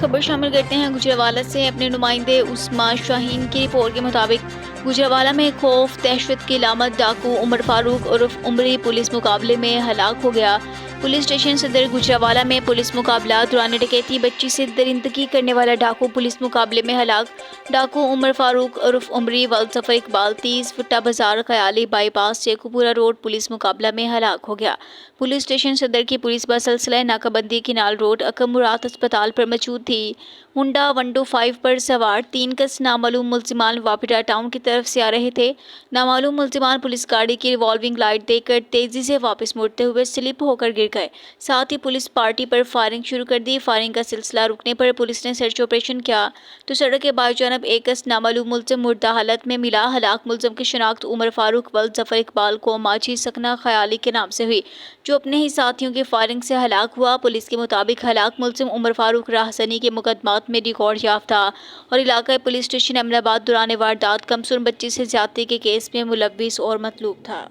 خبر شامل کرتے ہیں گجرانوالہ سے۔ اپنے نمائندے عثمان شاہین کی رپورٹ کے مطابق گجرانوالہ میں خوف دہشت کی علامت ڈاکو عمر فاروق عرف عمری پولیس مقابلے میں ہلاک ہو گیا۔ پولیس اسٹیشن صدر گجرانوالہ میں پولیس مقابلہ دوران ڈکیتی بچی سے درندگی کرنے والا ڈاکو پولیس مقابلے میں ہلاک۔ ڈاکو عمر فاروق عرف عمری ولظفر اقبال 30 فٹہ بازار خیالی بائی پاس چیکوپورہ روڈ پولیس مقابلہ میں ہلاک ہو گیا۔ پولیس اسٹیشن صدر کی پولیس بسلسلہ ناکہ بندی کنال روڈ اکم مراد اسپتال پر موجود تھی۔ ہونڈا 125 پر سوار 3 کس نامعلوم ملزمان واپڈا ٹاؤن کی طرف سے آ رہے تھے۔ نامعلوم ملزمان پولیس گاڑی کی ریوالونگ لائٹ دیکھ کر تیزی سے واپس مڑتے ہوئے سلپ ہو کر گر گئے، ساتھ ہی پولیس پارٹی پر فائرنگ شروع کر دی۔ فائرنگ کا سلسلہ رکنے پر پولیس نے سرچ آپریشن کیا تو سڑک کے بائیں جانب ایک کس نامعلوم ملزم مردہ حالت میں ملا۔ ہلاک ملزم کی شناخت عمر فاروق ولظفر اقبال کو ماجھی سکنہ خیالی کے نام سے ہوئی، جو اپنے ہی ساتھیوں کی فائرنگ سے ہلاک ہوا۔ پولیس کے مطابق ہلاک ملزم عمر فاروق راہزنی کے مقدمات میں ریکارڈ یافتہ اور علاقہ پولیس اسٹیشن احمد آباد دوران واردات کمسن بچی سے زیادتی کے کیس میں ملوث اور مطلوب تھا۔